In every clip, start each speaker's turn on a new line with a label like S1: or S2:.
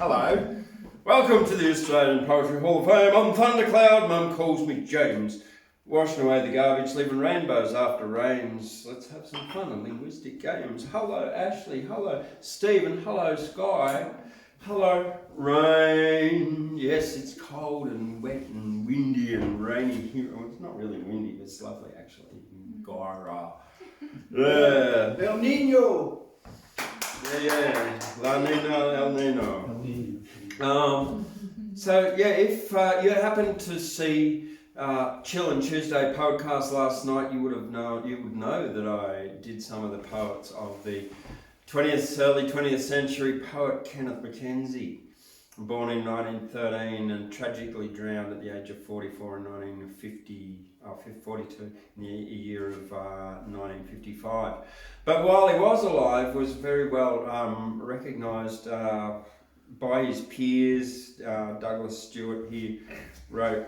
S1: Hello. Welcome to the Australian Poetry Hall of Fame. I'm Thundercloud. Mum calls me James. Washing away the garbage, leaving rainbows after rains. Let's have some fun and linguistic games. Hello, Ashley. Hello, Stephen. Hello, Skye. Hello, rain. Yes, it's cold and wet and windy and rainy here. Well, it's not really windy, but it's lovely actually. Gara. Yeah.
S2: El Nino.
S1: Yeah. La Nina, El Nino. So yeah, if you happened to see Chill and Tuesday podcast last night, you would know that I did some of the poets of the early 20th century poet Kenneth MacKenzie, born in 1913 and tragically drowned at the age of 44 in 42 in the year of 1955. But while he was alive, was very well recognised by his peers. Douglas Stewart, he wrote,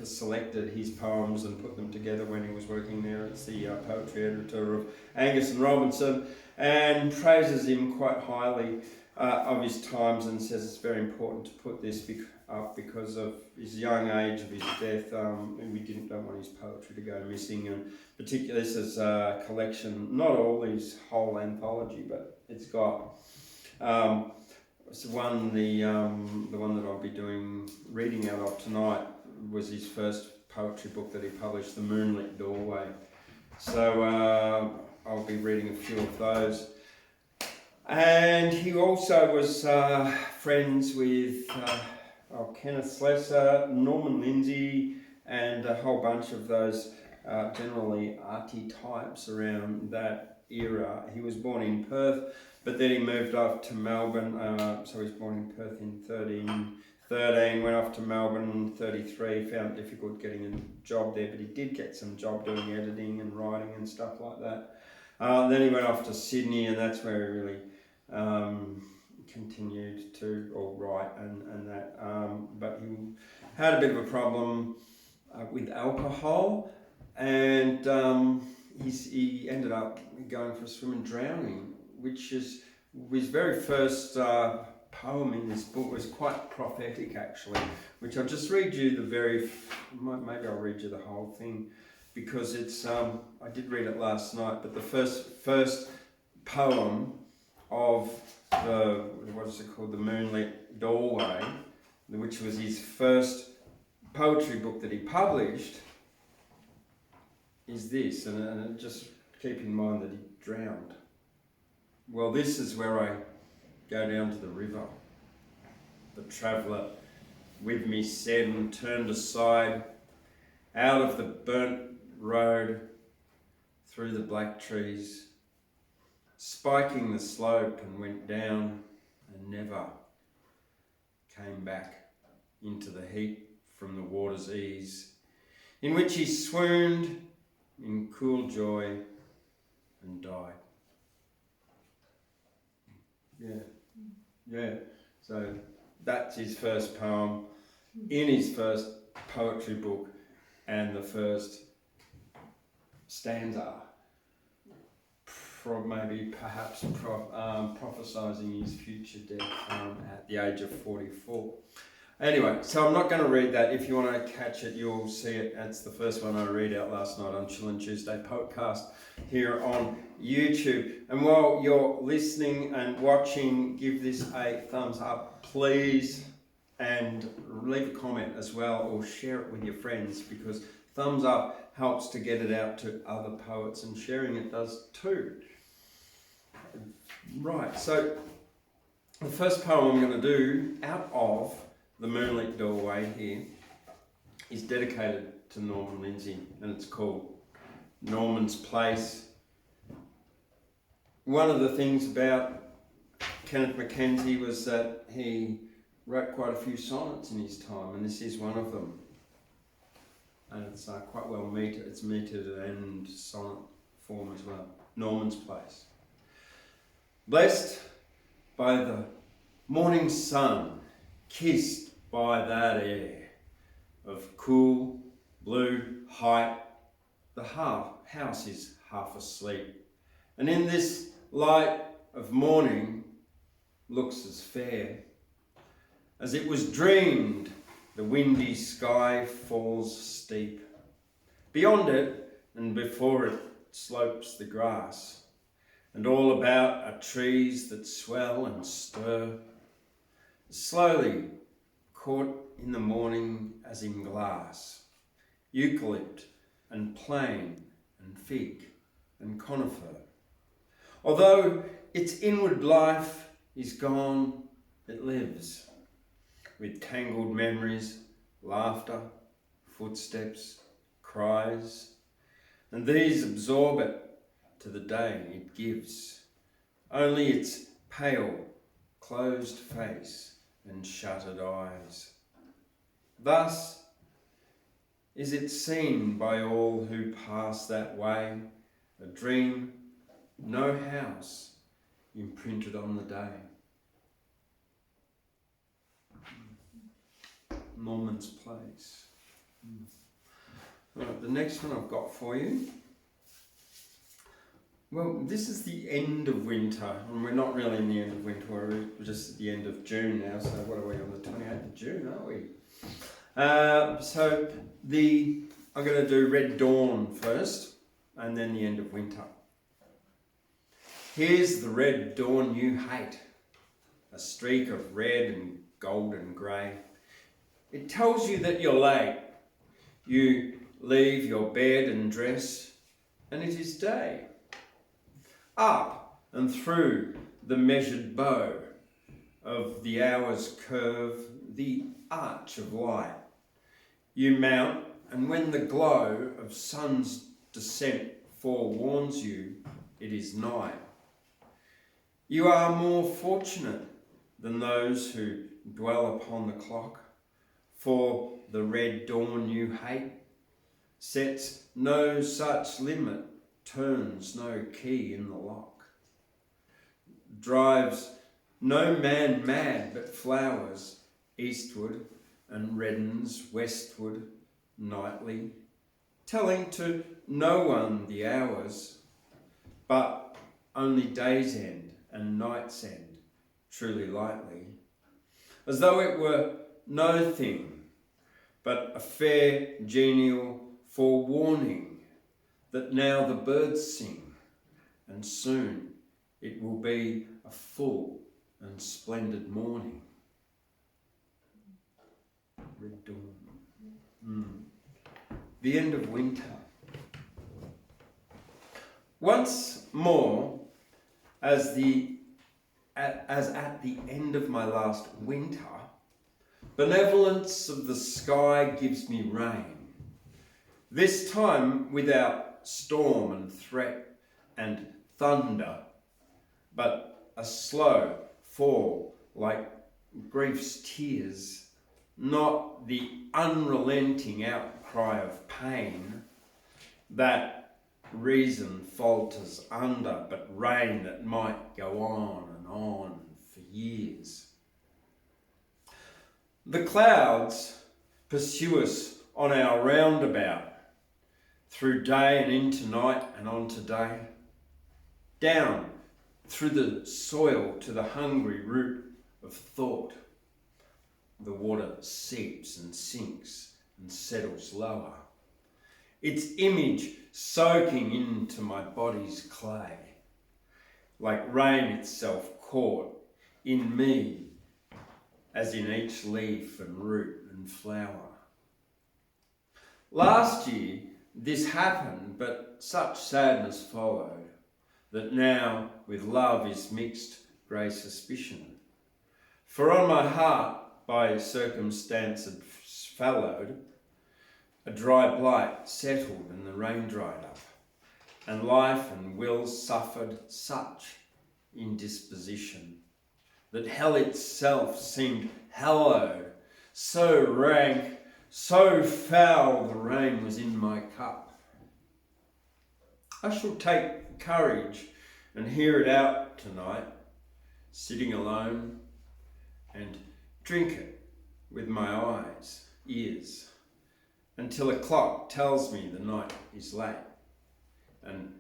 S1: selected his poems and put them together when he was working there as the poetry editor of Angus and Robertson, and praises him quite highly of his times and says it's very important to put this up because of his young age of his death, and we don't want his poetry to go missing, and particularly this is a collection, not all his whole anthology, but it's got the one that I'll be reading out of tonight was his first poetry book that he published, The Moonlit Doorway. So I'll be reading a few of those. And he also was friends with Kenneth Slessor, Norman Lindsay, and a whole bunch of those generally arty types around that era. He was born in Perth, but then he moved off to Melbourne. So he was born in Perth in 13, went off to Melbourne in 33, found it difficult getting a job there, but he did get some job doing editing and writing and stuff like that. Then he went off to Sydney, and that's where he really continued to write and that. But he had a bit of a problem with alcohol, and he ended up going for a swim and drowning, which is his very first poem in this book. Was quite prophetic actually, which I'll just read you maybe I'll read you the whole thing, because it's I did read it last night, but the first poem of the The Moonlit Doorway, which was his first poetry book that he published, is this, and just keep in mind that he drowned. Well, this is where I go down to the river. The traveller with me said, and turned aside out of the burnt road through the black trees, spiking the slope, and went down and never came back into the heat from the water's ease, in which he swooned in cool joy and died. Yeah. So that's his first poem in his first poetry book, and the first stanza, perhaps prophesizing his future death at the age of 44. Anyway, so I'm not going to read that. If you want to catch it, you'll see it. That's the first one I read out last night on Chill and Tuesday podcast here on YouTube. And while you're listening and watching, give this a thumbs up, please, and leave a comment as well, or share it with your friends, because thumbs up helps to get it out to other poets, and sharing it does too. Right, so the first poem I'm going to do out of The Moonlit Doorway here is dedicated to Norman Lindsay, and it's called Norman's Place. One of the things about Kenneth MacKenzie was that he wrote quite a few sonnets in his time, and this is one of them. And it's quite well metered. It's metered and sonnet form as well. Norman's Place. Blessed by the morning sun, kissed by that air of cool blue height, the house is half asleep, and in this light of morning looks as fair as it was dreamed. The windy sky falls steep. Beyond it and before it slopes the grass, and all about are trees that swell and stir, slowly caught in the morning as in glass, eucalypt and plane and fig and conifer. Although its inward life is gone, it lives, with tangled memories, laughter, footsteps, cries, and these absorb it to the day it gives, only its pale, closed face and shuttered eyes. Thus is it seen by all who pass that way, a dream, no house imprinted on the day. Norman's Place. Right, the next one I've got for you. Well, this is the end of winter, and we're not really in the end of winter, we're just at the end of June now, so what are we, on the 28th of June, aren't we? I'm going to do Red Dawn first, and then the end of winter. Here's the red dawn you hate, a streak of red and golden grey. It tells you that you're late. You leave your bed and dress, and it is day. Up and through the measured bow of the hour's curve, the arch of light, you mount, and when the glow of sun's descent forewarns you, it is night. You are more fortunate than those who dwell upon the clock, for the red dawn you hate sets no such limit, turns no key in the lock, drives no man mad but flowers eastward and reddens westward nightly, telling to no one the hours, but only day's end and night's end, truly lightly, as though it were no thing but a fair genial forewarning that now the birds sing, and soon it will be a full and splendid morning. Red dawn. The end of winter. Once more, as at the end of my last winter, benevolence of the sky gives me rain, this time without storm and threat and thunder, but a slow fall like grief's tears, not the unrelenting outcry of pain that reason falters under, but rain that might go on and on for years. The clouds pursue us on our roundabout, through day and into night and on to day, down through the soil to the hungry root of thought. The water seeps and sinks and settles lower, its image soaking into my body's clay, like rain itself caught in me, as in each leaf and root and flower. Last year this happened, but such sadness followed, that now with love is mixed grey suspicion. For on my heart by circumstance had fallowed, a dry blight settled and the rain dried up, and life and will suffered such indisposition that hell itself seemed hallowed, so rank, so foul the rain was in my cup. I shall take courage and hear it out tonight, sitting alone, and drink it with my eyes, ears, until a clock tells me the night is late, and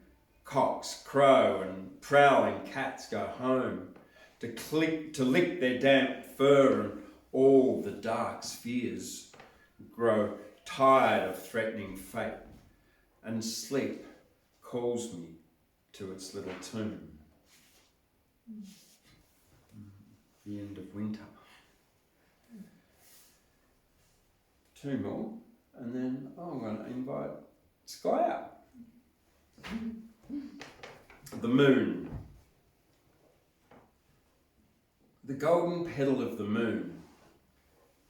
S1: cocks crow and prowling cats go home, to lick their damp fur, and all the dark spheres grow tired of threatening fate, and sleep calls me to its little tomb. The end of winter. Two more, and then I'm going to invite Skye up. The moon. The golden petal of the moon,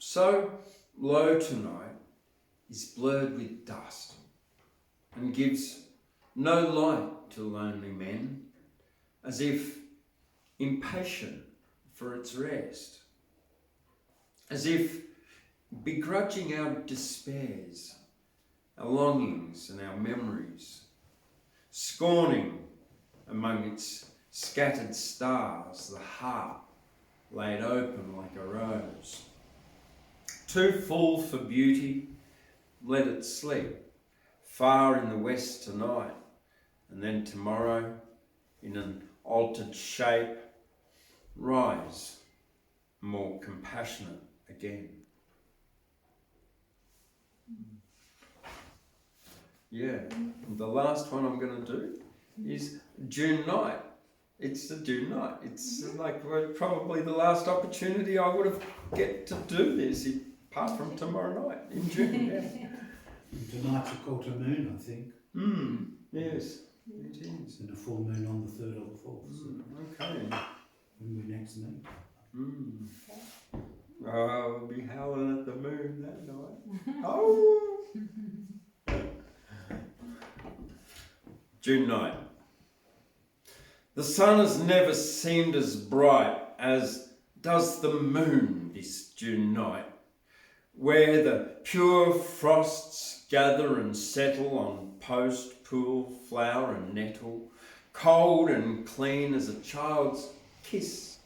S1: so low tonight, is blurred with dust and gives no light to lonely men, as if impatient for its rest, as if begrudging our despairs, our longings and our memories, scorning among its scattered stars the heart laid open like a rose. Too full for beauty, let it sleep far in the west tonight, and then tomorrow, in an altered shape, rise more compassionate again. Yeah, and the last one I'm going to do is June night. It's the June night. It's like probably the last opportunity I would have get to do this, apart from tomorrow night in June. Yeah.
S2: Tonight's a quarter moon, I think.
S1: Yes, it is.
S2: And a full moon on the 3rd or the 4th. So
S1: Okay.
S2: when we next meet.
S1: Oh, I'll be howling at the moon that night. Oh! June night. The sun has never seemed as bright as does the moon this June night, where the pure frosts gather and settle on post, pool, flower and nettle, cold and clean as a child's kiss.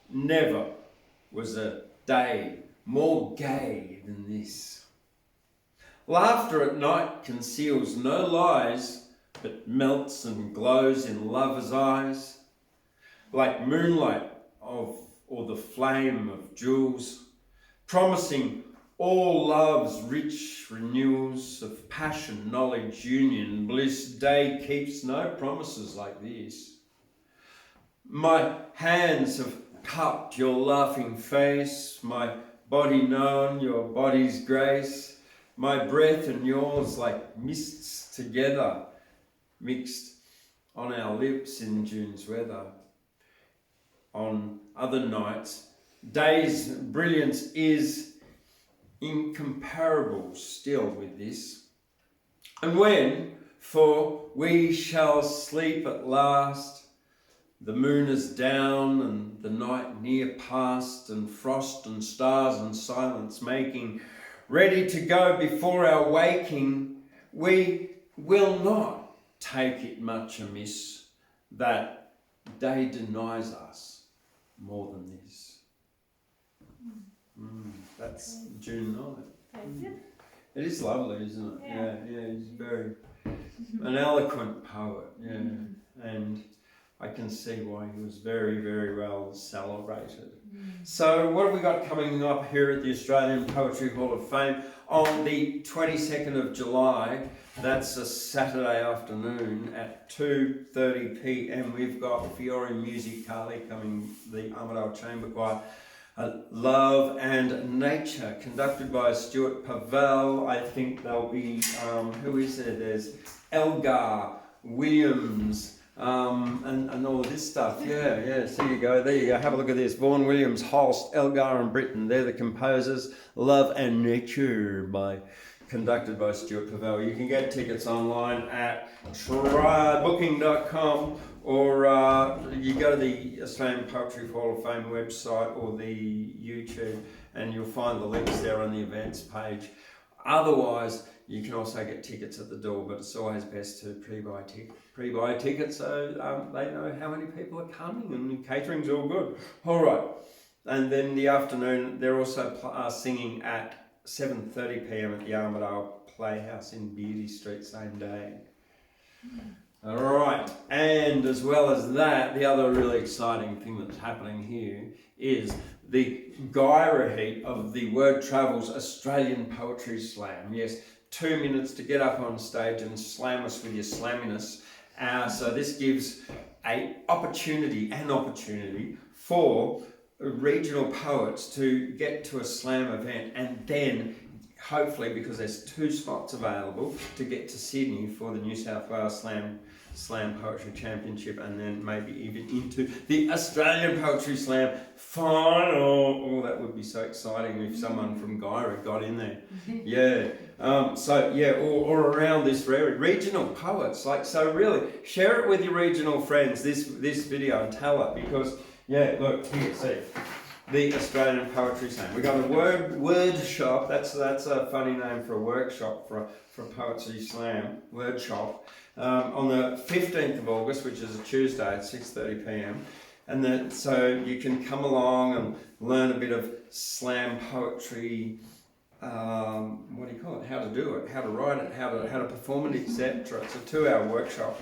S1: Never was a day more gay than this. Laughter at night conceals no lies, but melts and glows in lovers' eyes, like moonlight or the flame of jewels, promising all love's rich renewals of passion, knowledge, union, bliss. Day keeps no promises like this. My hands have cupped your laughing face, my body known your body's grace, my breath and yours like mists together, mixed on our lips in June's weather. On other nights, day's brilliance is incomparable still with this. And when, for we shall sleep at last, the moon is down and the night near past, and frost and stars and silence making ready to go before our waking, we will not take it much amiss that day denies us more than this. That's June night. It is lovely, isn't it? Yeah, he's very an eloquent poet, and I can see why he was very, very well celebrated. So what have we got coming up here at the Australian Poetry Hall of Fame on the 22nd of July? That's a Saturday afternoon at 2:30 p.m. We've got Fiore Musicale coming, the Armidale Chamber Choir. Love and Nature, conducted by Stuart Pavel. I think there'll be, who is there? There's Elgar Williams, and all of this stuff. Yeah, so there you go, have a look at this. Vaughan Williams, Holst, Elgar and Britton, they're the composers. Love and Nature, conducted by Stuart Pavel. You can get tickets online at trybooking.com, or you go to the Australian Poetry Hall of Fame website or the YouTube, and you'll find the links there on the events page. Otherwise, you can also get tickets at the door, but it's always best to pre-buy tickets so they know how many people are coming, and catering's all good. All right, and then the afternoon, they're also singing at 7:30 p.m. at the Armidale Playhouse in Beatty Street, same day. All right, and as well as that, the other really exciting thing that's happening here is the Gyra heat of the Word Travels Australian Poetry Slam. Yes, 2 minutes to get up on stage and slam us with your slamminess. So this gives an opportunity for regional poets to get to a slam event, and then hopefully, because there's 2 spots available, to get to Sydney for the New South Wales Slam Poetry Championship, and then maybe even into the Australian Poetry Slam final. Oh, that would be so exciting if someone from Gyra got in there. Yeah. All around this regional poets, so really share it with your regional friends, this video, and tell it, because look here, see. The Australian Poetry Slam. We got a word shop. That's a funny name for a workshop for a poetry slam. Word shop on the 15th of August, which is a Tuesday at 6:30 p.m. And then so you can come along and learn a bit of slam poetry. What do you call it? How to do it, how to write it, how to perform it, etc. It's a 2-hour workshop,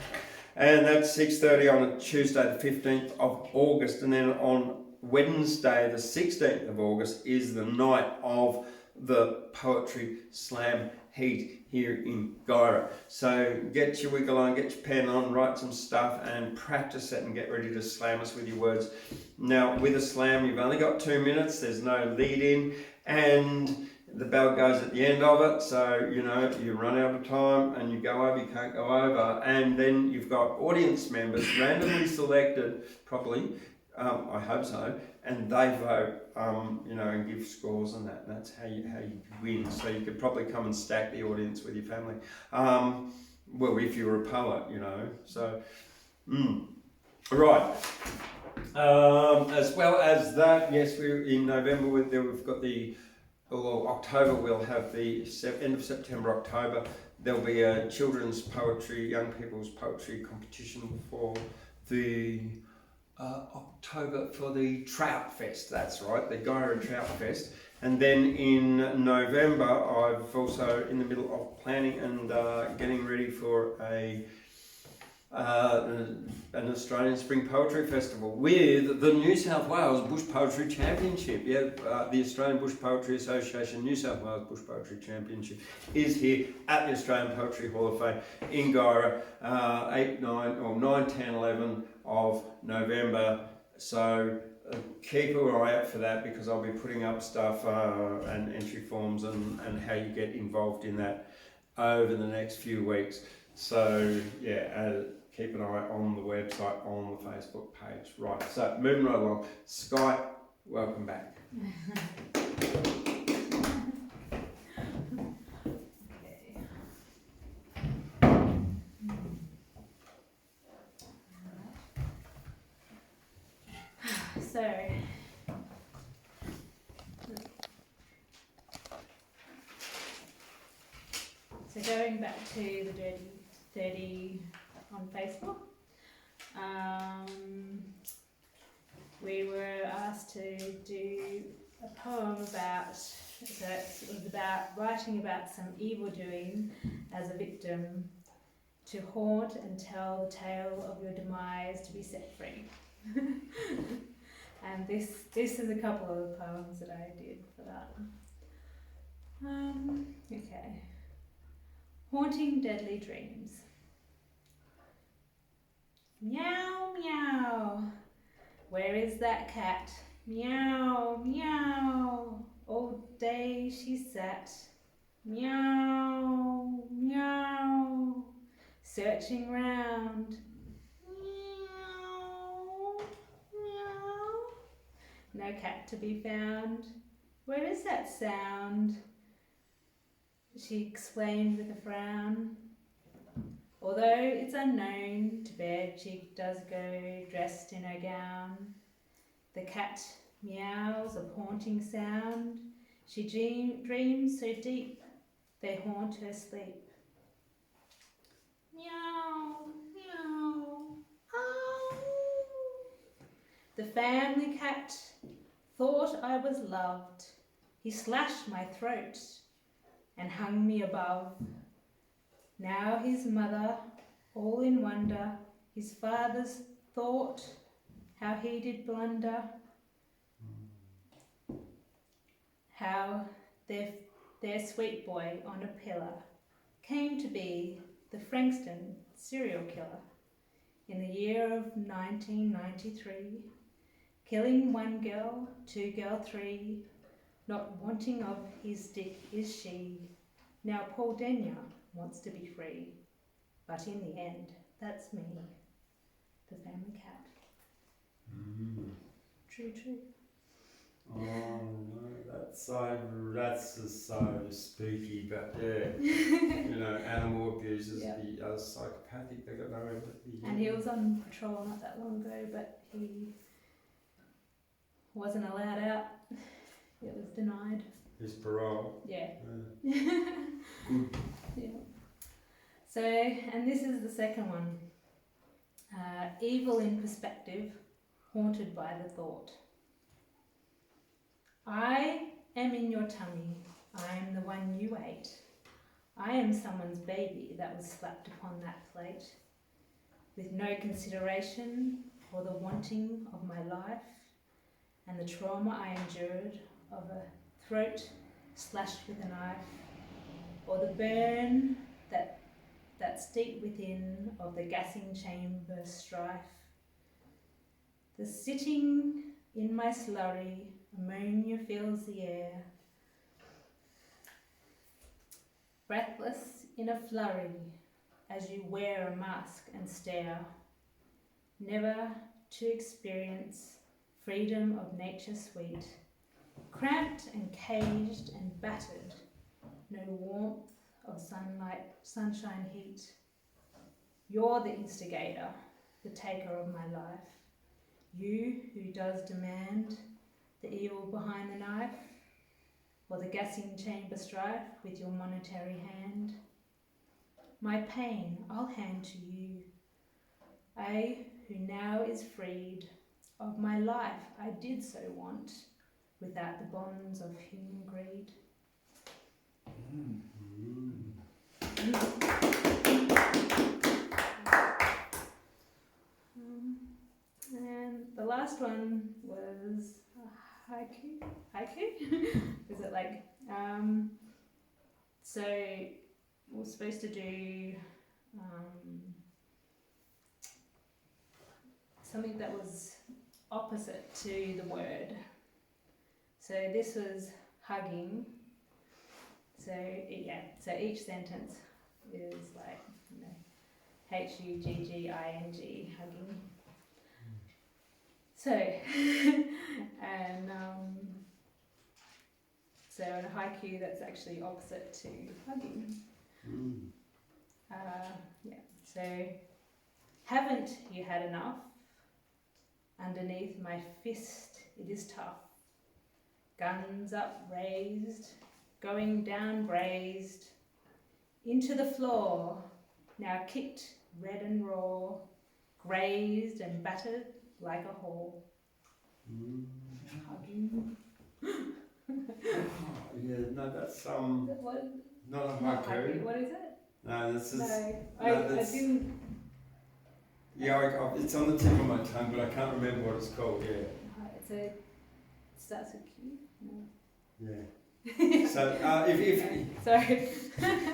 S1: and that's 6:30 on a Tuesday, the 15th of August, and then on Wednesday, the 16th of August, is the night of the Poetry Slam heat here in Gyra. So get your wiggle on, get your pen on, write some stuff and practice it, and get ready to slam us with your words. Now, with a slam, you've only got 2 minutes, there's no lead in, and the bell goes at the end of it, so you run out of time and you go over, you can't go over, and then you've got audience members randomly selected, probably, I hope so, and they vote, and give scores and that. And that's how you win. So you could probably come and stack the audience with your family. Well, if you're a poet, So, right. As well as that, yes, we're in November. We've got October. We'll have the end of September, October. There'll be a children's poetry, young people's poetry competition for the October, for the Trout Fest. That's right, the Gyra Trout Fest. And then in November, I've also in the middle of planning and getting ready for an Australian Spring Poetry Festival with the New South Wales Bush Poetry Championship. The Australian Bush Poetry Association New South Wales Bush Poetry Championship is here at the Australian Poetry Hall of Fame in Gyra, 9, 10, 11 of November. So keep an eye out for that, because I'll be putting up stuff and entry forms and how you get involved in that over the next few weeks. So keep an eye on the website, on the Facebook page. Right, so moving right along. Skye, welcome back.
S3: So going back to the Dirty 30 on Facebook, we were asked to do a poem about, so it was about writing about some evil doing as a victim, to haunt and tell the tale of your demise to be set free. And this is a couple of the poems that I did for that. Okay. Haunting deadly dreams. Meow, meow. Where is that cat? Meow, meow. All day she sat. Meow, meow. Searching round. Meow, meow. No cat to be found. Where is that sound? She exclaimed with a frown. Although it's unknown, to bed she does go dressed in her gown. The cat meows a haunting sound. She dreams so deep, they haunt her sleep. Meow, meow, ow. The family cat thought I was loved. He slashed my throat and hung me above. Now his mother all in wonder, his father's thought, how he did blunder, how their sweet boy on a pillar came to be the Frankston serial killer in the year of 1993, killing 1 girl, 2 girl, 3, not wanting of his dick is she. Now Paul Denyer wants to be free, but in the end, that's me, the family cat. True, true.
S1: Oh no, that's just so spooky, but yeah, you know, animal abuse is the psychopathic, they got no empathy.
S3: And he was on patrol not that long ago, but he wasn't allowed out. It was denied.
S1: His parole.
S3: Yeah.
S1: Good.
S3: Yeah. So, and this is the second one. Evil in perspective, haunted by the thought. I am in your tummy, I am the one you ate. I am someone's baby that was slapped upon that plate, with no consideration for the wanting of my life and the trauma I endured of a throat slashed with a knife, or the burn that's deep within of the gassing chamber strife. The sitting in my slurry, ammonia fills the air. Breathless in a flurry, as you wear a mask and stare, never to experience freedom of nature sweet, cramped and caged and battered, no warmth of sunlight, sunshine heat. You're the instigator, the taker of my life, you who does demand the evil behind the knife, or the gassing chamber strife with your monetary hand. My pain I'll hand to you, I who now is freed of my life I did so want, without the bonds of human greed. And the last one was haiku. Is it like so we're supposed to do something that was opposite to the word. So this was hugging. So so each sentence is like, you know, hugging, hugging. So and so in a haiku that's actually opposite to hugging. So haven't you had enough? Underneath my fist it is tough. Guns up raised, going down grazed, into the floor, now kicked red and raw, grazed and battered like a whore. Hugging.
S1: Yeah, no, that's
S3: What?
S1: not a
S3: Not
S1: haiku.
S3: haiku. What is it?
S1: No, this is.
S3: I didn't.
S1: Yeah, it's on the tip of my tongue, but I can't remember what it's called. Yeah.
S3: It starts with Q. No.
S1: Yeah. So if
S3: Sorry.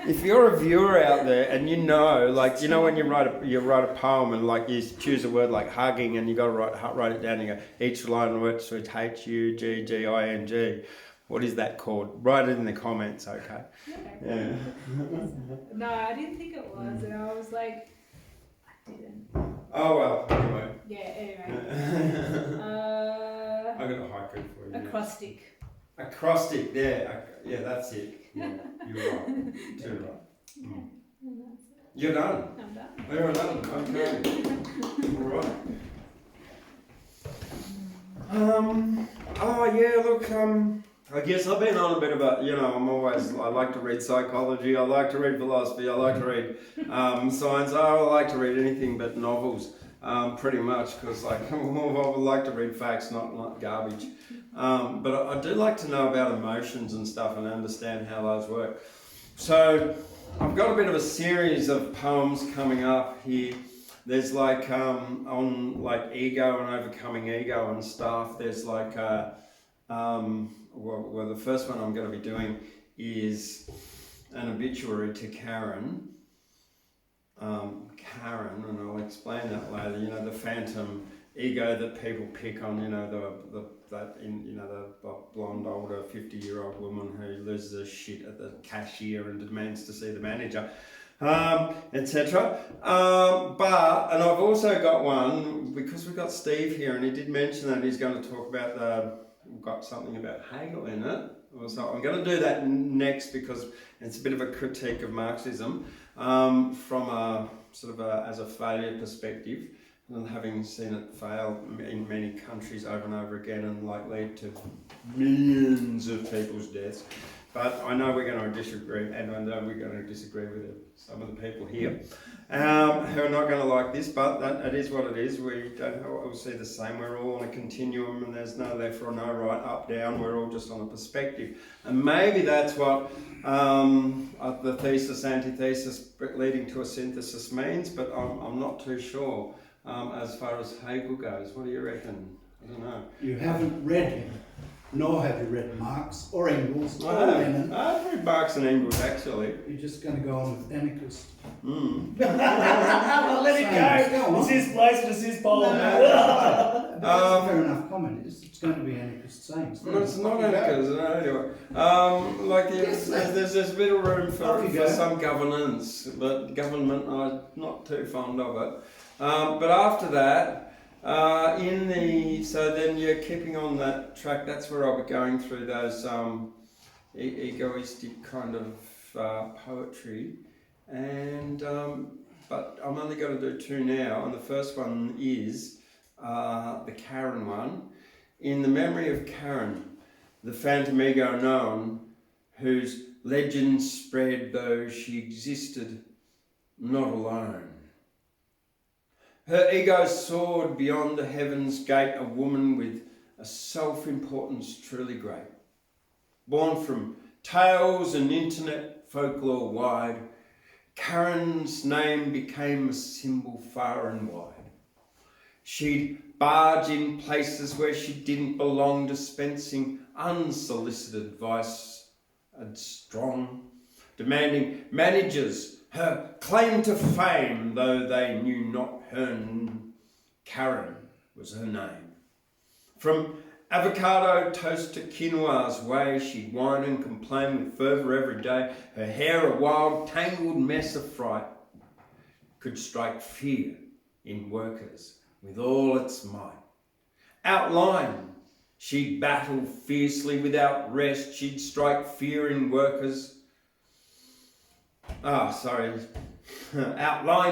S1: if you're a viewer out there and you know, like, you know, when you write a poem and like you choose a word like hugging and you got to write it down and you go, each line works with HUGGING. What is that called? Write it in the comments, okay? Yeah.
S3: No, I didn't think it was, and I was like, I didn't.
S1: Oh well. Anyway.
S3: Yeah. Anyway.
S1: I got a haiku for you.
S3: Acrostic.
S1: Acrostic. Yeah. Yeah, that's it. Yeah, you're right. Too right.
S3: Okay. And that's it.
S1: You're done.
S3: I'm done.
S1: You're done. Okay. All right. Oh yeah. Look. I guess I've been on a bit about, you know, I like to read psychology, I like to read philosophy, I like to read science, I like to read anything but novels, pretty much, because like, I would like to read facts, not garbage. But I do like to know about emotions and stuff and understand how those work. So, I've got a bit of a series of poems coming up here. There's like on like ego and overcoming ego and stuff. There's like well, the first one I'm going to be doing is an obituary to Karen. Karen, and I'll explain that later. You know, the phantom ego that people pick on. You know, the blonde older 50-year-old woman who loses her shit at the cashier and demands to see the manager, etc. And I've also got one because we've got Steve here, and he did mention that he's going to talk about we've got something about Hegel in it. So I'm going to do that next because it's a bit of a critique of Marxism from a sort of as a failure perspective, and having seen it fail in many countries over and over again and like lead to millions of people's deaths. But I know we're going to disagree, and I know we're going to disagree with some of the people here who are not going to like this, but it is what it is. We don't all see the same. We're all on a continuum, and there's no left or no right, up, down. We're all just on a perspective. And maybe that's what the thesis, antithesis, leading to a synthesis means, but I'm not too sure as far as Hegel goes. What do you reckon? I don't know.
S2: You haven't read him, nor have you read Marx or Engels or Lenin.
S1: I've read Marx and Engels actually.
S2: You're just going to go on with anarchist.
S4: Let it go. It's his place and it's his bowl.
S2: That's a fair enough comment. It's going to be anarchist saying.
S1: No, it's not anarchist. No, anyway. There's a bit of room for some governance, but government, I'm not too fond of it. But after that, so then you're keeping on that track. That's where I'll be going through those egoistic kind of poetry, and but I'm only going to do two now. And the first one is the Karen one, in the memory of Karen, the phantom ego known, whose legend spread though she existed not alone. Her ego soared beyond the heaven's gate, a woman with a self-importance truly great. Born from tales and internet folklore wide, Karen's name became a symbol far and wide. She'd barge in places where she didn't belong, dispensing unsolicited advice and strong, demanding managers her claim to fame, though they knew not her. Karen was her name. From avocado toast to quinoa's way, she'd whine and complain with fervour every day. Her hair a wild, tangled mess of fright could strike fear in workers with all its might. Outline, she'd battle fiercely without rest. She'd strike fear in workers. Outlined,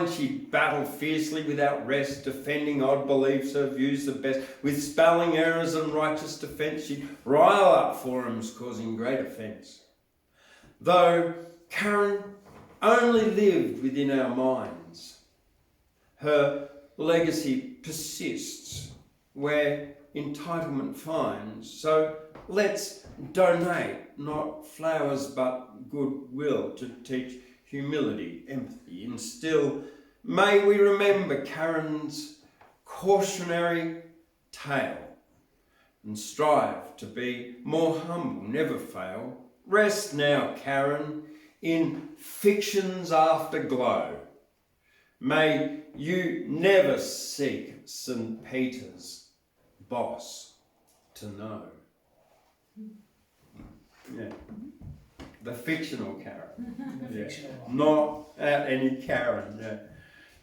S1: she'd battle fiercely without rest, defending odd beliefs, her views the best. With spelling errors and righteous defence, she'd rile up forums, causing great offence. Though Karen only lived within our minds, her legacy persists where entitlement finds. So let's donate, not flowers but goodwill, to teach humility, empathy, instill. May we remember Karen's cautionary tale and strive to be more humble, never fail. Rest now, Karen, in fiction's afterglow. May you never seek St. Peter's boss to know. Yeah. The fictional Karen. Yeah. Not any Karen. Yeah.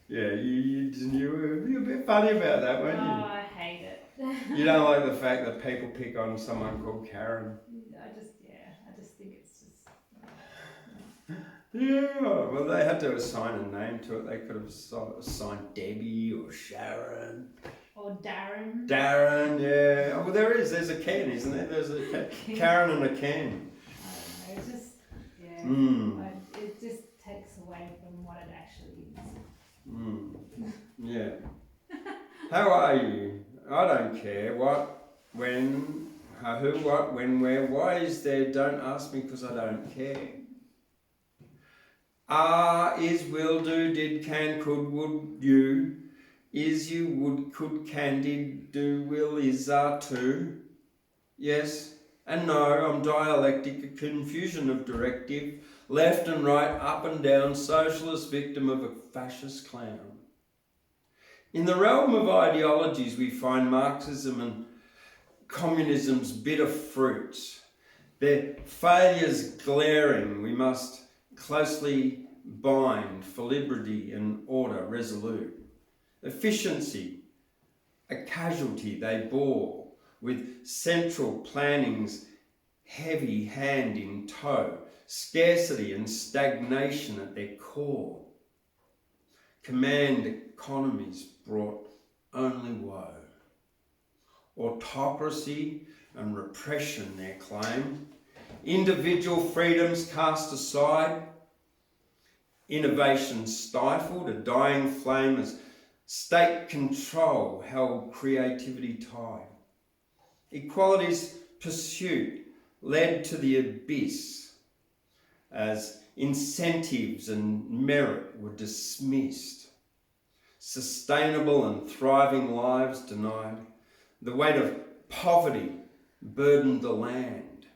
S1: Yeah, you were a bit funny about that, weren't you?
S3: Oh, I hate it.
S1: You don't like the fact that people pick on someone called Karen?
S3: I just think it's just...
S1: Yeah, well, they had to assign a name to it. They could have assigned Debbie or Sharon.
S3: Or Darren.
S1: Darren, yeah. Oh, well, there's a Ken, isn't there? There's a Karen and a Ken.
S3: I don't know, it's just, yeah, it just takes away from what it actually is.
S1: Yeah. How are you? I don't care. What, when, who, what, when, where. Why is there? Don't ask me because I don't care. Are, is, will, do, did, can, could, would, you. Is, you, would, could, can, did, do, will, is, are, to. Yes and no, I'm dialectic, a confusion of directive, left and right, up and down, socialist victim of a fascist clown. In the realm of ideologies, we find Marxism and communism's bitter fruits. Their failures glaring, we must closely bind for liberty and order resolute. Efficiency, a casualty they bore, with central planning's heavy hand in tow, scarcity and stagnation at their core. Command economies brought only woe. Autocracy and repression their claim. Individual freedoms cast aside. Innovation stifled, a dying flame as state control held creativity tied. Equality's pursuit led to the abyss as incentives and merit were dismissed. Sustainable and thriving lives denied. The weight of poverty burdened the land.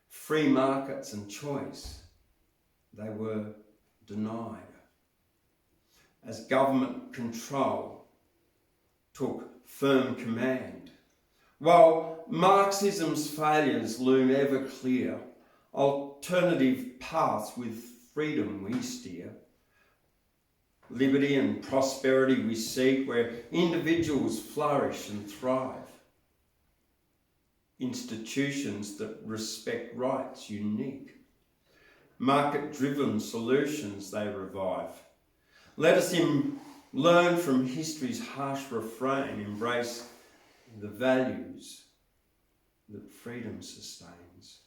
S1: Free markets and choice, they were denied. As government control took firm command. While Marxism's failures loom ever clear, alternative paths with freedom we steer. Liberty and prosperity we seek, where individuals flourish and thrive. Institutions that respect rights unique. Market-driven solutions they revive. Let us learn from history's harsh refrain, embrace the values that freedom sustains.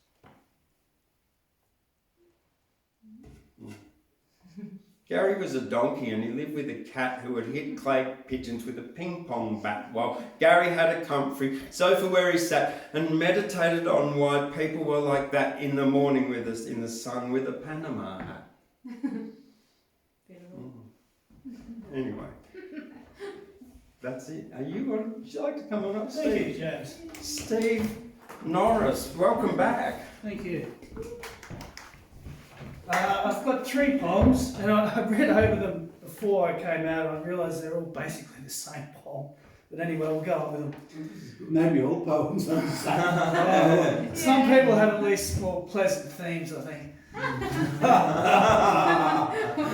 S1: Gary was a donkey and he lived with a cat who would hit clay pigeons with a ping pong bat, while Gary had a comfy sofa where he sat and meditated on why people were like that in the morning with us in the sun with a Panama hat. Anyway. That's it. Would you like to come on up, Steve?
S4: Thank you, James.
S1: Steve Norris, welcome back.
S4: Thank you. I've got 3 poems, and I've read over them before I came out, and I realised they're all basically the same poem. But anyway, we'll go on with them.
S2: Maybe all poems are the same.
S4: Some people have at least more pleasant themes, I think.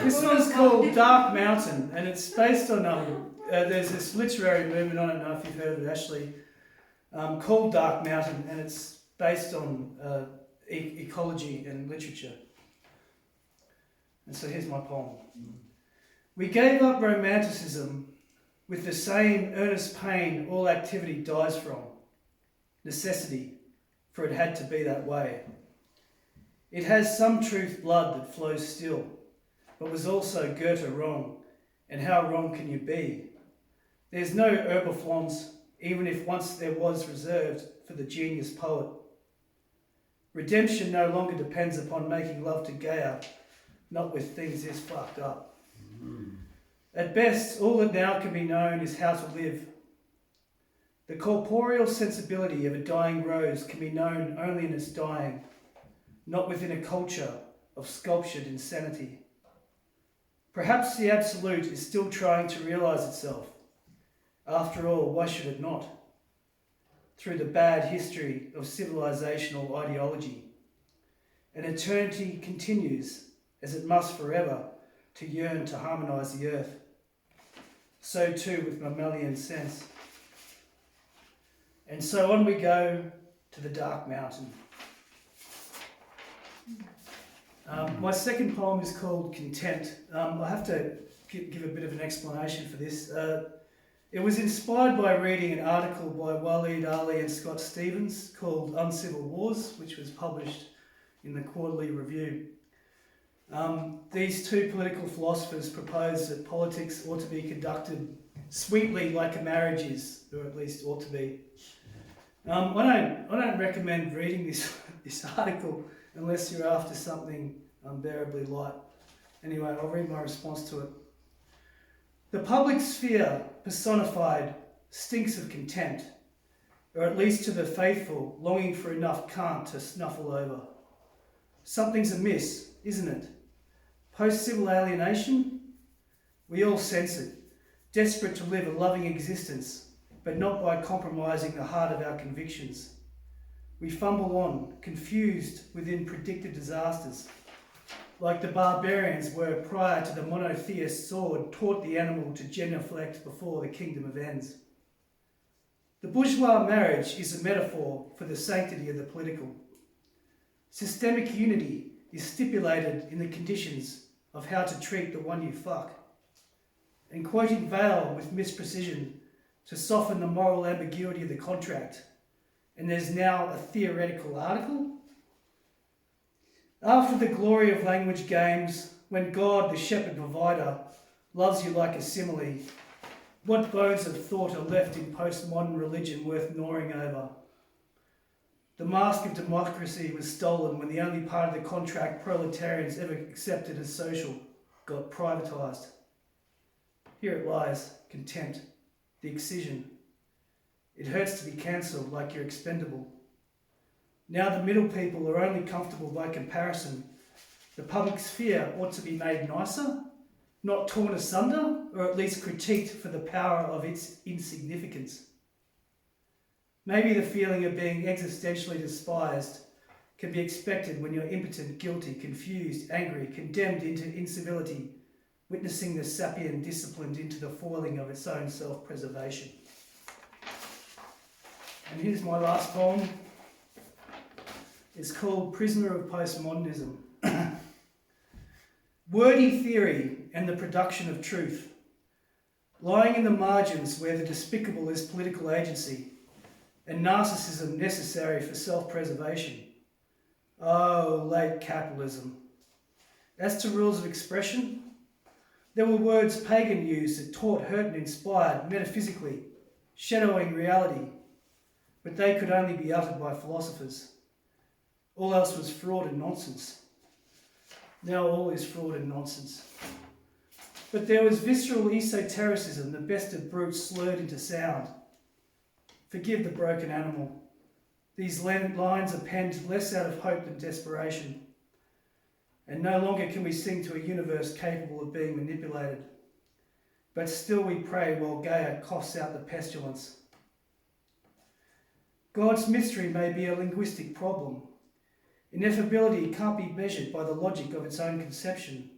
S4: This one's called Dark Mountain, and it's based on there's this literary movement, I don't know if you've heard of it, Ashley, called Dark Mountain, and it's based on ecology and literature. And so here's my poem. We gave up romanticism with the same earnest pain all activity dies from. Necessity, for it had to be that way. It has some truth blood that flows still, but was also Goethe wrong, and how wrong can you be? There's no herbiflons, even if once there was reserved for the genius poet. Redemption no longer depends upon making love to Gaia, not with things this fucked up. At best, all that now can be known is how to live. The corporeal sensibility of a dying rose can be known only in its dying, not within a culture of sculptured insanity. Perhaps the absolute is still trying to realise itself. After all, why should it not? Through the bad history of civilizational ideology. And eternity continues, as it must forever, to yearn to harmonise the earth. So too with mammalian sense. And so on we go to the Dark Mountain. My second poem is called Content. I have to give a bit of an explanation for this. It was inspired by reading an article by Waleed Ali and Scott Stevens called Uncivil Wars, which was published in the Quarterly Review. These two political philosophers proposed that politics ought to be conducted sweetly like a marriage is, or at least ought to be. I don't recommend reading this article unless you're after something unbearably light. Anyway, I'll read my response to it. The public sphere personified stinks of contempt, or at least to the faithful, longing for enough cant to snuffle over. Something's amiss, isn't it? Post-civil alienation? We all sense it, desperate to live a loving existence, but not by compromising the heart of our convictions. We fumble on, confused within predicted disasters, like the barbarians were prior to the monotheist sword taught the animal to genuflect before the kingdom of ends. The bourgeois marriage is a metaphor for the sanctity of the political. Systemic unity is stipulated in the conditions of how to treat the one you fuck. And quoting Vail with misprecision to soften the moral ambiguity of the contract, and there's now a theoretical article. After the glory of language games, when God, the shepherd provider, loves you like a simile, what bones of thought are left in postmodern religion worth gnawing over? The mask of democracy was stolen when the only part of the contract proletarians ever accepted as social got privatised. Here it lies, contempt, the excision. It hurts to be cancelled like you're expendable. Now the middle people are only comfortable by comparison. The public sphere ought to be made nicer, not torn asunder, or at least critiqued for the power of its insignificance. Maybe the feeling of being existentially despised can be expected when you're impotent, guilty, confused, angry, condemned into incivility, witnessing the sapien disciplined into the foiling of its own self-preservation. And here's my last poem. It's called Prisoner of Postmodernism. Wordy theory and the production of truth, lying in the margins where the despicable is political agency and narcissism necessary for self-preservation. Oh, late capitalism. As to rules of expression, there were words pagan used that taught, hurt and inspired metaphysically, shadowing reality, but they could only be uttered by philosophers. All else was fraud and nonsense. Now all is fraud and nonsense. But there was visceral esotericism, the best of brutes slurred into sound. Forgive the broken animal. These lines are penned less out of hope than desperation. And no longer can we sing to a universe capable of being manipulated. But still we pray while Gaia coughs out the pestilence. God's mystery may be a linguistic problem. Ineffability can't be measured by the logic of its own conception,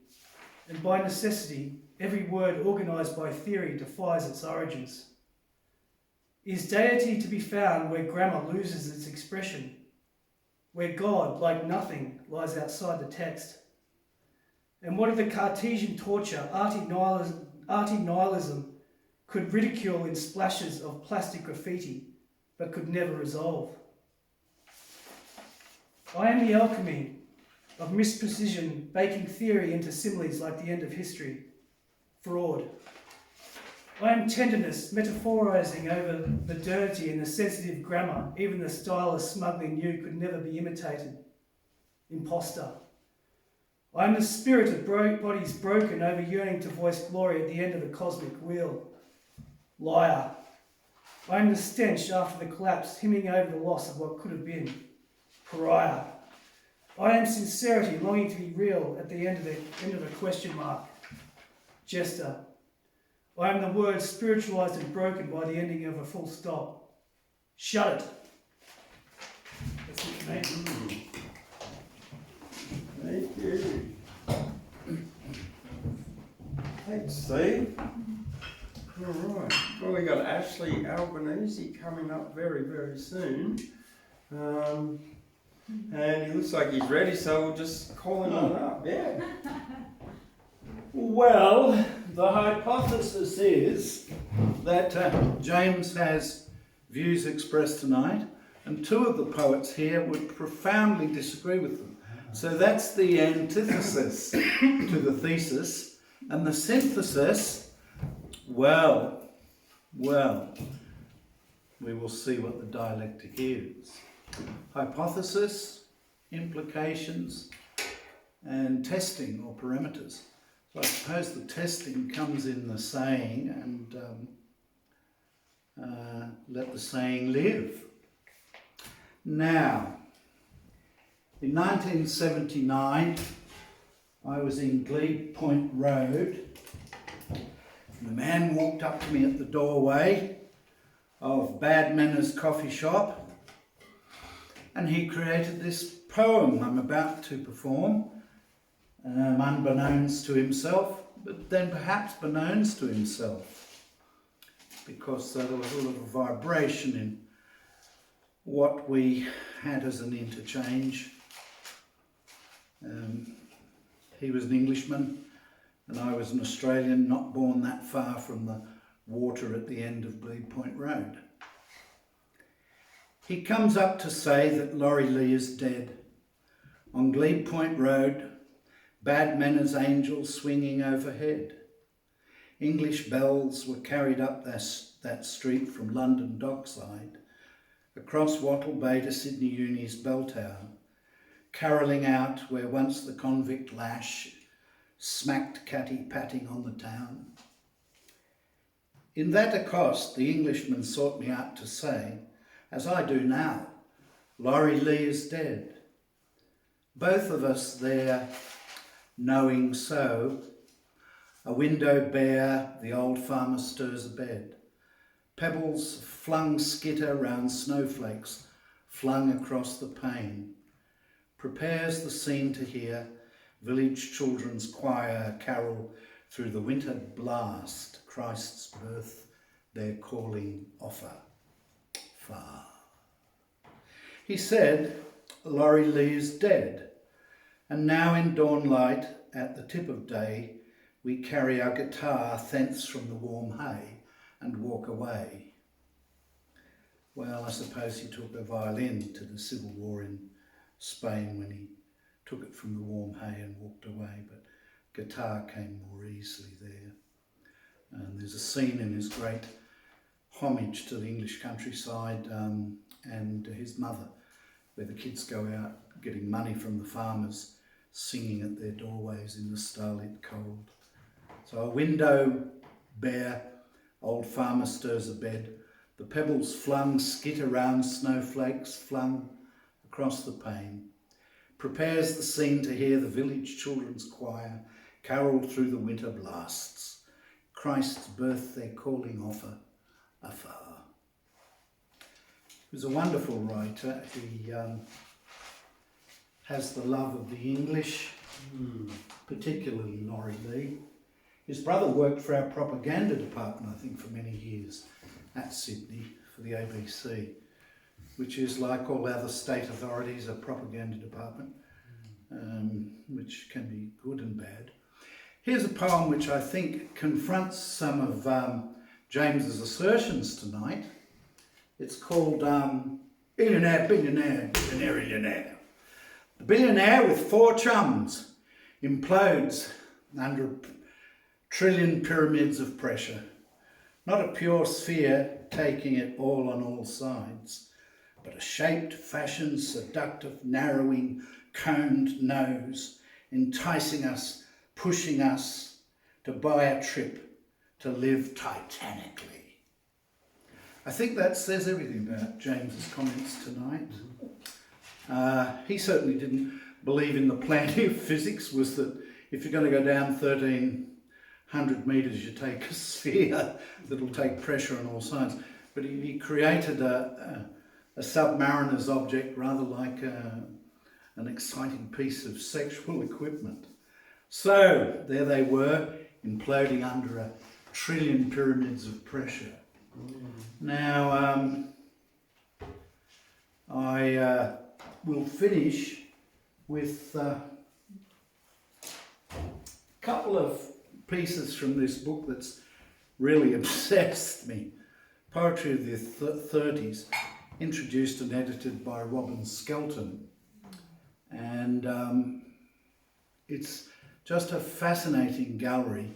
S4: and by necessity, every word organised by theory defies its origins. Is deity to be found where grammar loses its expression, where God, like nothing, lies outside the text? And what of the Cartesian torture arty nihilism could ridicule in splashes of plastic graffiti, but could never resolve? I am the alchemy of misprecision, baking theory into similes like the end of history. Fraud. I am tenderness, metaphorising over modernity and the sensitive grammar even the stylist smugly knew could never be imitated. Imposter. I am the spirit of bodies broken over yearning to voice glory at the end of a cosmic wheel. Liar. I am the stench after the collapse, hymning over the loss of what could have been. Pariah. I am sincerity, longing to be real at the end of a question mark. Jester. I am the word spiritualised and broken by the ending of a full stop. Shut it. That's it, mate.
S1: Thank you. Thanks, Steve. All right. Well, we got Ashley Albanese coming up very, very soon. And he looks like he's ready, so we'll just call him on up. Yeah.
S2: Well, the hypothesis is that James has views expressed tonight, and two of the poets here would profoundly disagree with them. So that's the antithesis to the thesis, and the synthesis, well, we will see what the dialectic is. Hypothesis, implications, and testing or parameters. So I suppose the testing comes in the saying, and let the saying live. Now, in 1979, I was in Glebe Point Road, and a man walked up to me at the doorway of Bad Manners Coffee Shop, and he created this poem I'm about to perform, unbeknownst to himself, but then perhaps beknownst to himself, because there was a little vibration in what we had as an interchange. He was an Englishman and I was an Australian, not born that far from the water at the end of Glebe Point Road. He comes up to say that Laurie Lee is dead. On Glebe Point Road, Bad Manners angels swinging overhead. English bells were carried up that street from London Dockside, across Wattle Bay to Sydney Uni's bell tower, carolling out where once the convict lash smacked catty patting on the town. In that accost, the Englishman sought me out to say, as I do now, Laurie Lee is dead. Both of us there, knowing so, a window bare, the old farmer stirs a bed. Pebbles flung skitter round snowflakes, flung across the pane. Prepares the scene to hear village children's choir carol through the winter blast, Christ's birth, their calling offer far. He said, Laurie Lee is dead, and now in dawn light, at the tip of day, we carry our guitar thence from the warm hay and walk away. Well, I suppose he took a violin to the Civil War in Spain when he took it from the warm hay and walked away, but guitar came more easily there. And there's a scene in his great homage to the English countryside and his mother, where the kids go out getting money from the farmers, singing at their doorways in the starlit cold. So a window bare, old farmer stirs a bed, the pebbles flung skitter round snowflakes flung across the pane, prepares the scene to hear the village children's choir carol through the winter blasts, Christ's birth their calling offer afar. He was a wonderful writer. He has the love of the English, particularly Laurie Lee. His brother worked for our propaganda department, I think, for many years at Sydney for the ABC, which is, like all other state authorities, a propaganda department, which can be good and bad. Here's a poem which I think confronts some of James's assertions tonight. It's called Billionaire, Billionaire, Billionaire, Billionaire. The billionaire with 4 chums implodes under trillion pyramids of pressure. Not a pure sphere taking it all on all sides, but a shaped, fashioned, seductive, narrowing, coned nose, enticing us, pushing us to buy a trip, to live titanically. I think that says everything about James's comments tonight. He certainly didn't believe in the plenty of physics, was that if you're going to go down 1,300 metres, you take a sphere that'll take pressure on all sides. But he created a submariner's object rather like an exciting piece of sexual equipment. So there they were, imploding under a trillion pyramids of pressure. Now, I will finish with a couple of pieces from this book that's really obsessed me. Poetry of the 30s, introduced and edited by Robin Skelton. And it's just a fascinating gallery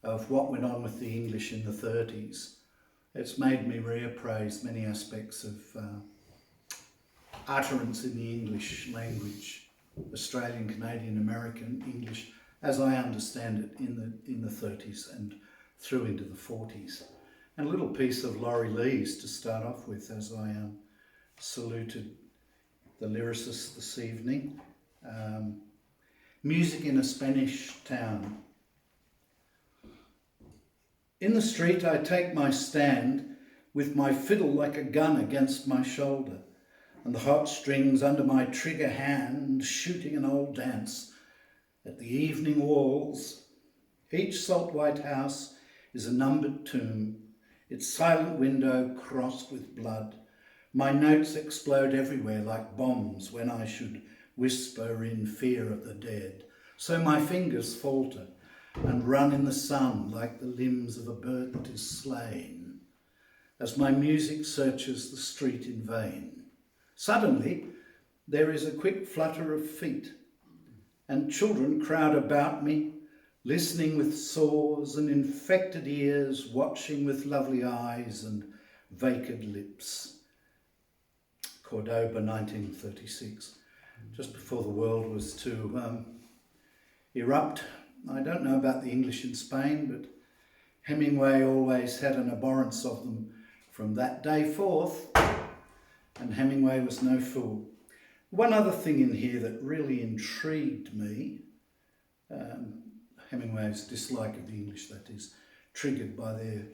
S2: of what went on with the English in the 30s. It's made me reappraise many aspects of utterance in the English language, Australian, Canadian, American, English, as I understand it, in the 30s and through into the 40s. And a little piece of Laurie Lee's to start off with as I saluted the lyricist this evening. Music in a Spanish Town. In the street I take my stand with my fiddle like a gun against my shoulder and the heartstrings under my trigger hand shooting an old dance at the evening walls. Each salt white house is a numbered tomb, its silent window crossed with blood. My notes explode everywhere like bombs when I should whisper in fear of the dead. So my fingers falter and run in the sun like the limbs of a bird that is slain, as my music searches the street in vain. Suddenly, there is a quick flutter of feet, and children crowd about me, listening with sores and infected ears, watching with lovely eyes and vacant lips. Cordoba, 1936, just before the world was to erupt. I don't know about the English in Spain, but Hemingway always had an abhorrence of them from that day forth, and Hemingway was no fool. One other thing in here that really intrigued me, Hemingway's dislike of the English, that is, triggered by their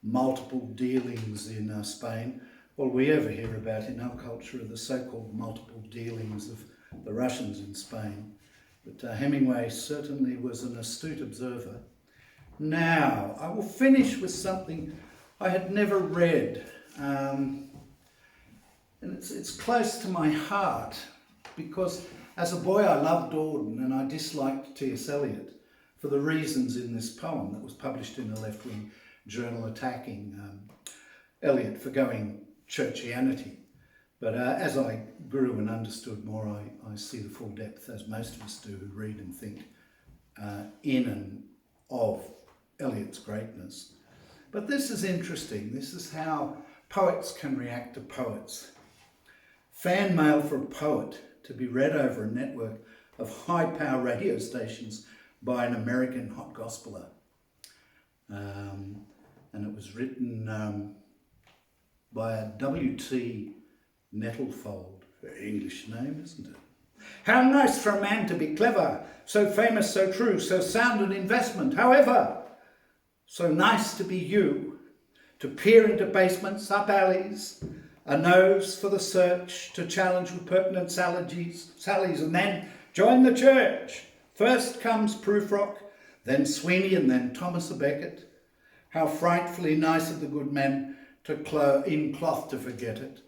S2: multiple dealings in Spain. All we ever hear about in our culture are the so-called multiple dealings of the Russians in Spain. But Hemingway certainly was an astute observer. Now, I will finish with something I had never read. And it's close to my heart because as a boy I loved Auden and I disliked T.S. Eliot for the reasons in this poem that was published in a left-wing journal attacking Eliot for going churchianity. But as I grew and understood more, I see the full depth, as most of us do who read and think in and of Eliot's greatness. But this is interesting. This is how poets can react to poets. Fan mail for a poet to be read over a network of high-power radio stations by an American hot gospeler. And it was written by a W.T. Nettlefold. Very English name, isn't it? How nice for a man to be clever, so famous, so true, so sound an investment. However, so nice to be you, to peer into basements, up alleys, a nose for the search, to challenge with pertinent sallies, and then join the church. First comes Prufrock, then Sweeney, and then Thomas à Becket. How frightfully nice of the good men to in cloth to forget it.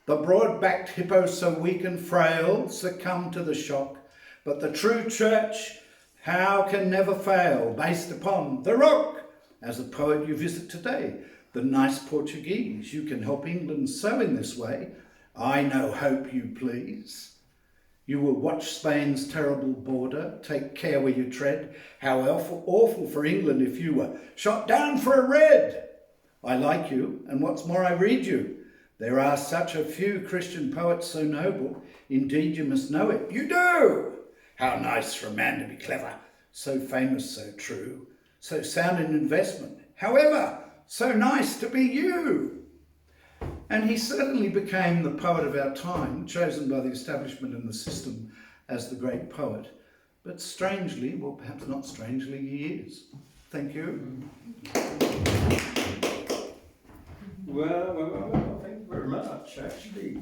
S2: The broad-backed hippo, so weak and frail, succumb to the shock. But the true church, how can never fail, based upon the rock. As a poet you visit today, the nice Portuguese. You can help England so in this way. I no hope you please. You will watch Spain's terrible border, take care where you tread. How awful for England if you were shot down for a red. I like you, and what's more, I read you. There are such a few Christian poets so noble, indeed you must know it. You do! How nice for a man to be clever, so famous, so true, so sound an investment. However, so nice to be you. And he certainly became the poet of our time, chosen by the establishment and the system as the great poet. But strangely, well, perhaps not strangely, he is. Thank you.
S1: Well, thank you very much, actually.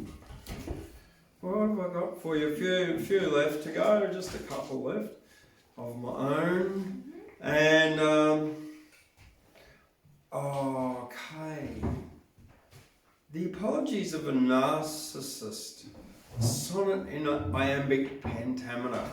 S1: What have I got for you? A few left to go, just a couple left of my own. And, okay. The Apologies of a Narcissist, sonnet in iambic pentameter.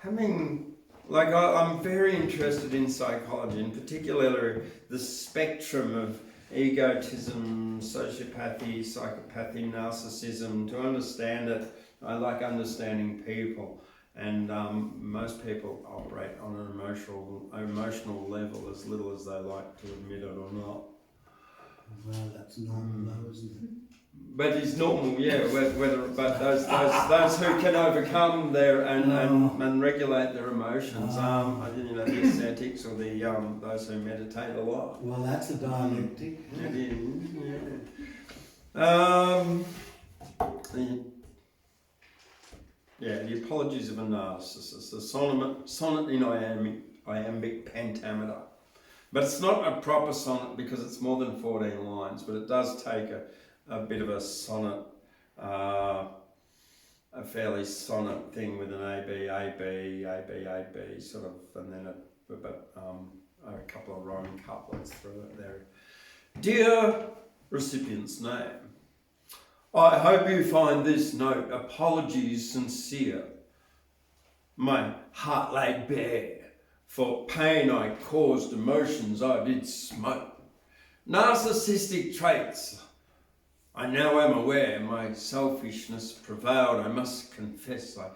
S1: I'm very interested in psychology, in particular the spectrum of egotism, sociopathy, psychopathy, narcissism. To understand it, I like understanding people, and most people operate on an emotional level, as little as they like to admit it or not.
S2: Well, that's normal though, isn't it?
S1: but it's normal, yeah. But those who can overcome their and regulate their emotions, you know, the ascetics or the those who meditate a lot.
S2: Well, that's a dialectic.
S1: It is, yeah. The Apologies of a Narcissist, the sonnet in iambic pentameter. But it's not a proper sonnet because it's more than 14 lines, but it does take a bit of a sonnet, a fairly sonnet thing with an A-B sort of, and then a couple of rhyme couplets through it there. Dear recipient's name, I hope you find this note apologies sincere. My heart laid bare, for pain I caused, emotions I did smoke. Narcissistic traits, I now am aware, my selfishness prevailed, I must confess. I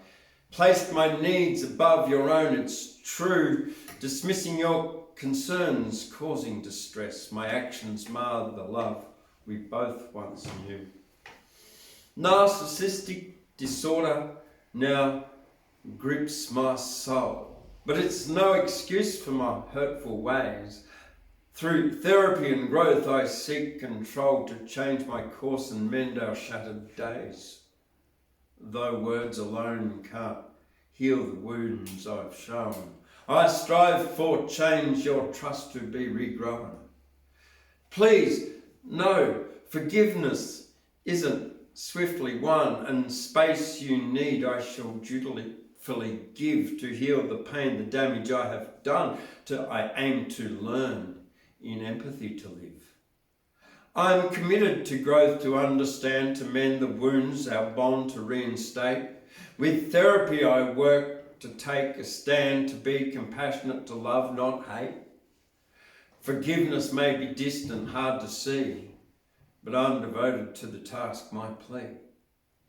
S1: placed my needs above your own, it's true, dismissing your concerns, causing distress. My actions marred the love we both once knew. Narcissistic disorder now grips my soul, but it's no excuse for my hurtful ways. Through therapy and growth I seek control to change my course and mend our shattered days. Though words alone can't heal the wounds I've shown, I strive for change, your trust to be regrown. Please know forgiveness isn't swiftly won, and space you need I shall dutifully give to heal the pain, the damage I have done. I aim to learn in empathy to live. I am committed to growth, to understand, to mend the wounds, our bond to reinstate. With therapy I work to take a stand, to be compassionate, to love, not hate. Forgiveness may be distant, hard to see, but I'm devoted to the task, my plea.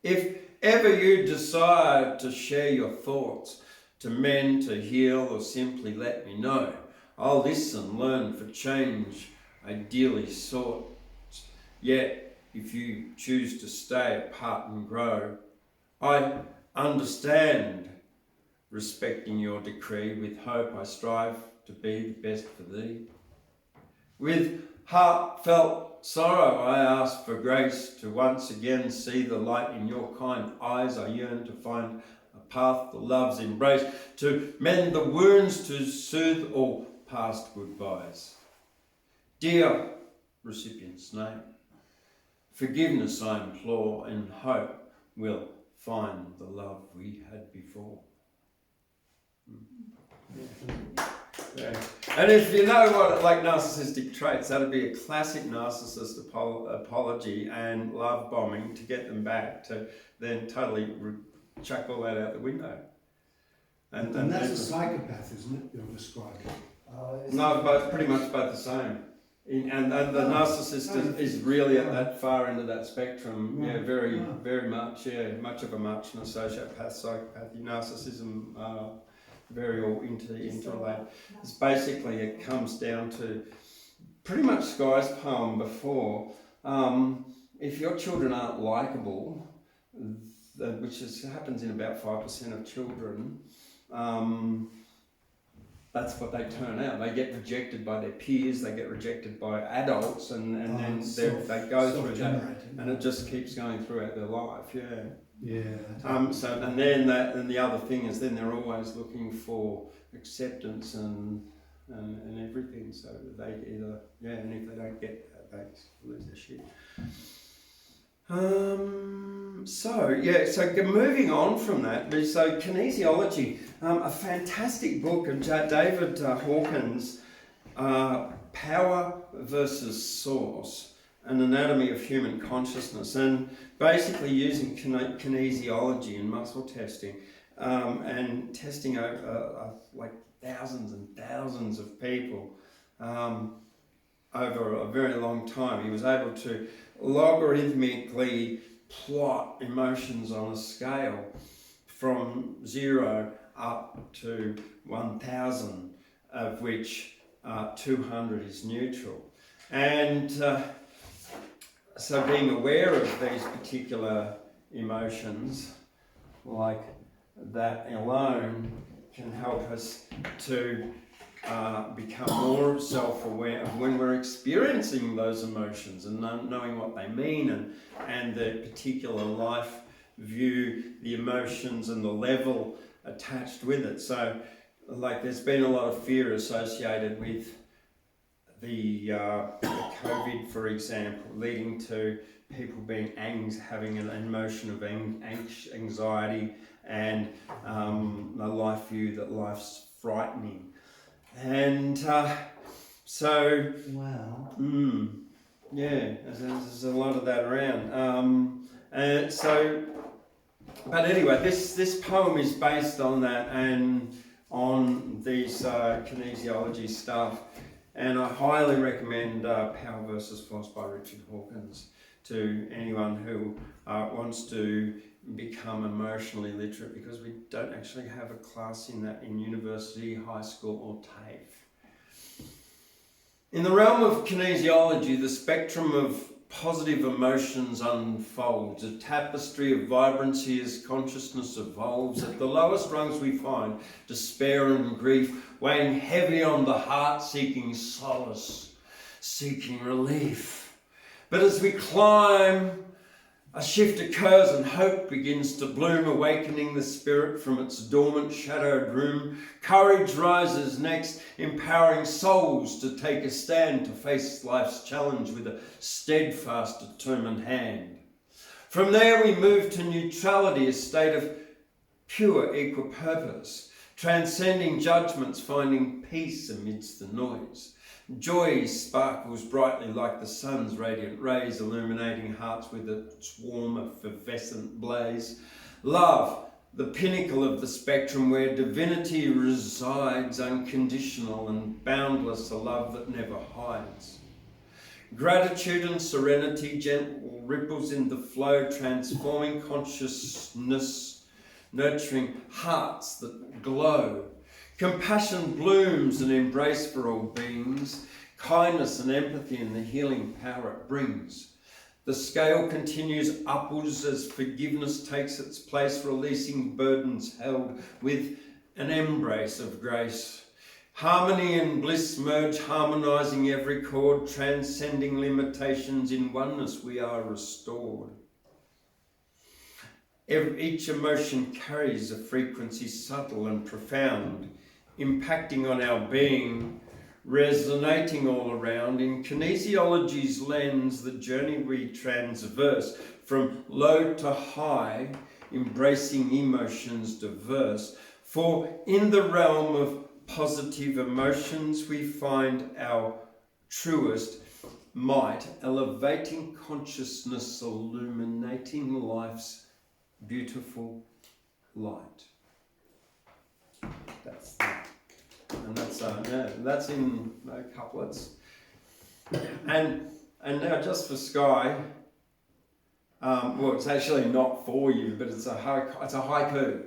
S1: If ever you desire to share your thoughts, to mend, to heal, or simply let me know, I'll listen, learn for change, ideally sought. Yet, if you choose to stay apart and grow, I understand, respecting your decree. With hope I strive to be the best for thee. With heartfelt sorrow I ask for grace to once again see the light in your kind eyes. I yearn to find a path to love's embrace, to mend the wounds, to soothe all past goodbyes. Dear recipient's name, forgiveness I implore, and hope we'll find the love we had before. Yeah. And if you know what, like narcissistic traits, that'd be a classic narcissist apology and love bombing to get them back to then totally chuck all that out the window.
S2: And that's a psychopath, isn't it, you're describing?
S1: No, pretty much both the same. And the narcissist is really at that far end of that spectrum. Yeah, very much. Yeah, much of a muchness, sociopath, psychopathy, narcissism. Very all interrelated. It's basically, it comes down to pretty much Skye's poem before. If your children aren't likeable, which happens in about 5% of children, that's what they turn out. They get rejected by their peers, they get rejected by adults, and then they go through that, and it just keeps going throughout their life. Yeah.
S2: Yeah.
S1: So and then the other thing is then they're always looking for acceptance and everything. So they either and if they don't get that, they lose their shit. So moving on from that, so kinesiology, a fantastic book of David Hawkins, Power versus Source. An Anatomy of Human Consciousness, and basically using kinesiology and muscle testing and testing like thousands and thousands of people over a very long time. He was able to logarithmically plot emotions on a scale from 0 up to 1,000, of which 200 is neutral. And So being aware of these particular emotions, like that alone, can help us to become more self-aware of when we're experiencing those emotions and knowing what they mean and the particular life view, the emotions and the level attached with it. So, like, there's been a lot of fear associated with the COVID, for example, leading to people being having an emotion of anxiety and a life view that life's frightening. And so,
S2: wow.
S1: Yeah, there's a lot of that around. But anyway, this poem is based on that and on these kinesiology stuff. And I highly recommend Power versus Force by Richard Hawkins to anyone who wants to become emotionally literate, because we don't actually have a class in that in university, high school or TAFE. In the realm of kinesiology, the spectrum of positive emotions unfolds, a tapestry of vibrancy as consciousness evolves. At the lowest rungs we find despair and grief, weighing heavy on the heart, seeking solace, seeking relief. But as we climb, a shift occurs and hope begins to bloom, awakening the spirit from its dormant, shadowed room. Courage rises next, empowering souls to take a stand to face life's challenge with a steadfast, determined hand. From there we move to neutrality, a state of pure equipurpose, transcending judgments, finding peace amidst the noise. Joy sparkles brightly like the sun's radiant rays, illuminating hearts with its warm, effervescent blaze. Love, the pinnacle of the spectrum where divinity resides, unconditional and boundless, a love that never hides. Gratitude and serenity, gentle ripples in the flow, transforming consciousness, nurturing hearts that glow. Compassion blooms an embrace for all beings, kindness and empathy and the healing power it brings. The scale continues upwards as forgiveness takes its place, releasing burdens held with an embrace of grace. Harmony and bliss merge, harmonizing every chord, transcending limitations. In oneness we are restored. Each emotion carries a frequency subtle and profound, impacting on our being, resonating all around. In kinesiology's lens, the journey we transverse from low to high, embracing emotions diverse. For in the realm of positive emotions, we find our truest might, elevating consciousness, illuminating life's beautiful light. That's that. And that's in couplets. And now just for Skye, well, it's actually not for you, but it's a haiku.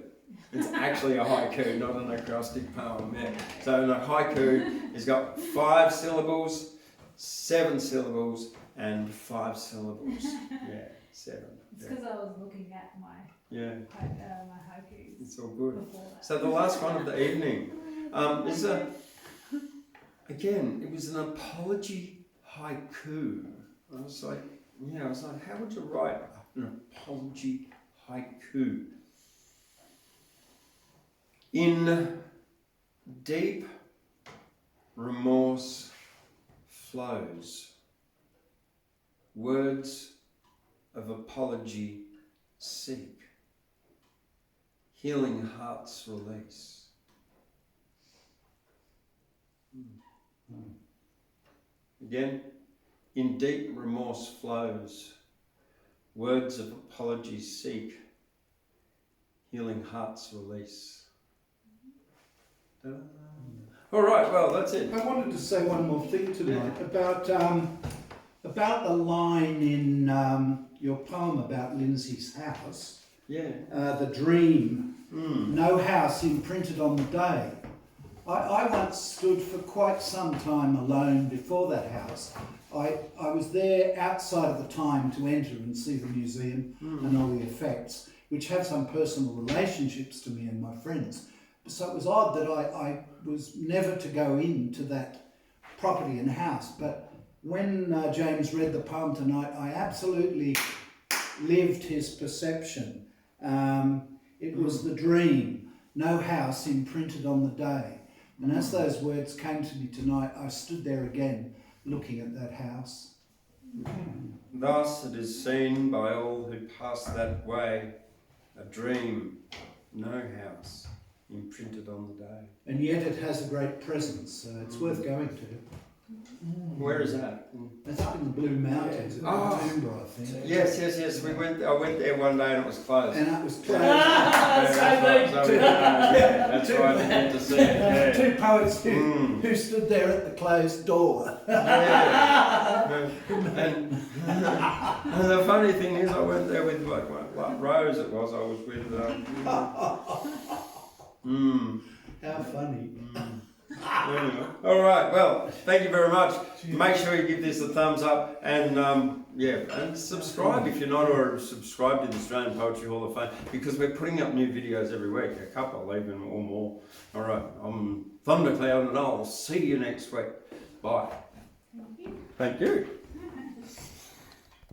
S1: It's actually a haiku, not an acrostic poem. Yeah. So a haiku has got 5 syllables, 7 syllables, and 5 syllables. Yeah, 7.
S3: It's because I was looking at my my haikus.
S1: It's all good.
S3: Before that.
S1: So the last one of the evening is it was an apology haiku. I was like, how would you write an apology haiku? In deep remorse flows words of apology seek, healing hearts release. Again, in deep remorse flows words of apology seek, healing hearts release. All right, well, that's it.
S2: I wanted to say one more thing tonight about the line in your poem about Lindsay's house.
S1: Yeah.
S2: The dream, no house imprinted on the day. I once stood for quite some time alone before that house. I was there outside of the time to enter and see the museum and all the effects, which have some personal relationships to me and my friends. So it was odd that I was never to go into that property and house. But when James read the poem tonight, I absolutely lived his perception. It was the dream, no house imprinted on the day. And as those words came to me tonight, I stood there again, looking at that house.
S1: Thus it is seen by all who pass that way, a dream, no house, imprinted on the day.
S2: And yet it has a great presence, so it's worth going to.
S1: Where is that?
S2: It's up in the Blue Mountains, in Canberra, I think.
S1: Yes. I went there one day and it was closed.
S2: And it was closed.
S1: That's why I didn't get to see it. Yeah.
S2: Two poets who stood there at the closed door.
S1: Yeah. And the funny thing is, I went there with like Rose. It was. I was with.
S2: How funny.
S1: Anyway. All right. Well, thank you very much. Make sure you give this a thumbs up and and subscribe if you're not already subscribed to the Australian Poetry Hall of Fame, because we're putting up new videos every week, a couple even or more. All right. I'm Thundercloud and I'll see you next week. Bye.
S3: Thank you.
S1: Thank you.